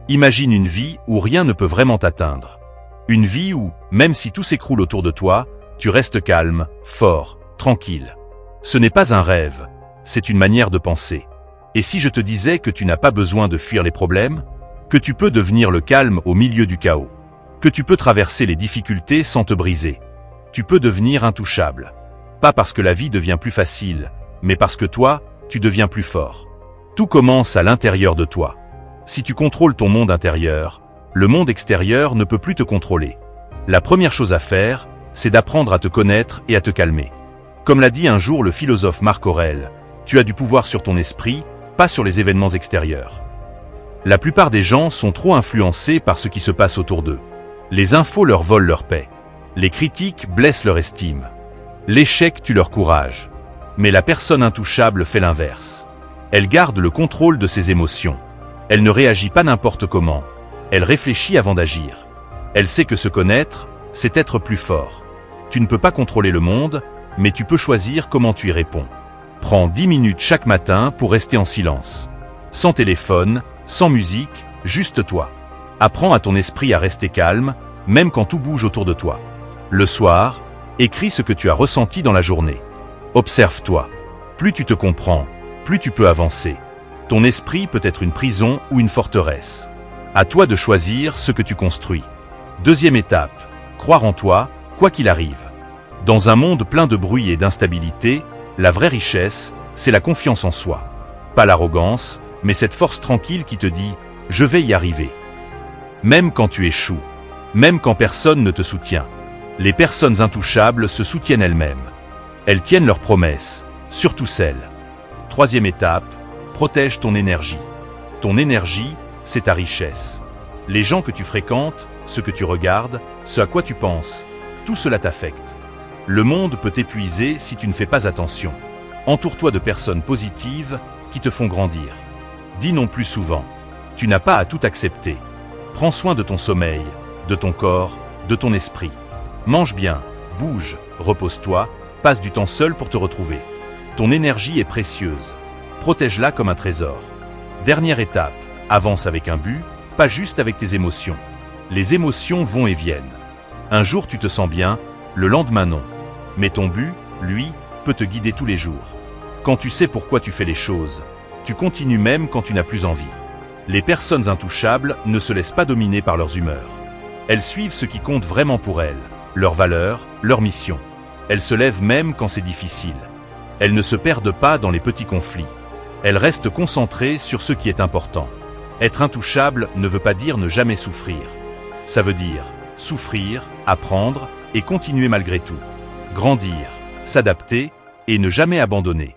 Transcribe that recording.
Imagine une vie où rien ne peut vraiment t'atteindre. Une vie où, même si tout s'écroule autour de toi, tu restes calme, fort, tranquille. Ce n'est pas un rêve, c'est une manière de penser. Et si je te disais que tu n'as pas besoin de fuir les problèmes, que tu peux devenir le calme au milieu du chaos, que tu peux traverser les difficultés sans te briser, tu peux devenir intouchable. Pas parce que la vie devient plus facile, mais parce que toi, tu deviens plus fort. Tout commence à l'intérieur de toi. Si tu contrôles ton monde intérieur, le monde extérieur ne peut plus te contrôler. La première chose à faire, c'est d'apprendre à te connaître et à te calmer. Comme l'a dit un jour le philosophe Marc Aurèle, tu as du pouvoir sur ton esprit, pas sur les événements extérieurs. La plupart des gens sont trop influencés par ce qui se passe autour d'eux. Les infos leur volent leur paix. Les critiques blessent leur estime. L'échec tue leur courage. Mais la personne intouchable fait l'inverse. Elle garde le contrôle de ses émotions. Elle ne réagit pas n'importe comment. Elle réfléchit avant d'agir. Elle sait que se connaître, c'est être plus fort. Tu ne peux pas contrôler le monde, mais tu peux choisir comment tu y réponds. Prends 10 minutes chaque matin pour rester en silence. Sans téléphone, sans musique, juste toi. Apprends à ton esprit à rester calme, même quand tout bouge autour de toi. Le soir, écris ce que tu as ressenti dans la journée. Observe-toi. Plus tu te comprends, plus tu peux avancer. Ton esprit peut être une prison ou une forteresse. À toi de choisir ce que tu construis. Deuxième étape, croire en toi, quoi qu'il arrive. Dans un monde plein de bruit et d'instabilité, la vraie richesse, c'est la confiance en soi. Pas l'arrogance, mais cette force tranquille qui te dit « je vais y arriver ». Même quand tu échoues, même quand personne ne te soutient, les personnes intouchables se soutiennent elles-mêmes. Elles tiennent leurs promesses, surtout celles. Troisième étape, protège ton énergie. Ton énergie, c'est ta richesse. Les gens que tu fréquentes, ce que tu regardes, ce à quoi tu penses, tout cela t'affecte. Le monde peut t'épuiser si tu ne fais pas attention. Entoure-toi de personnes positives qui te font grandir. Dis non plus souvent. Tu n'as pas à tout accepter. Prends soin de ton sommeil, de ton corps, de ton esprit. Mange bien, bouge, repose-toi, passe du temps seul pour te retrouver. Ton énergie est précieuse. Protège-la comme un trésor. Dernière étape, avance avec un but, pas juste avec tes émotions. Les émotions vont et viennent. Un jour tu te sens bien, le lendemain non. Mais ton but, lui, peut te guider tous les jours. Quand tu sais pourquoi tu fais les choses, tu continues même quand tu n'as plus envie. Les personnes intouchables ne se laissent pas dominer par leurs humeurs. Elles suivent ce qui compte vraiment pour elles, leurs valeurs, leur mission. Elles se lèvent même quand c'est difficile. Elles ne se perdent pas dans les petits conflits. Elles restent concentrées sur ce qui est important. Être intouchable ne veut pas dire ne jamais souffrir. Ça veut dire souffrir, apprendre et continuer malgré tout. Grandir, s'adapter et ne jamais abandonner.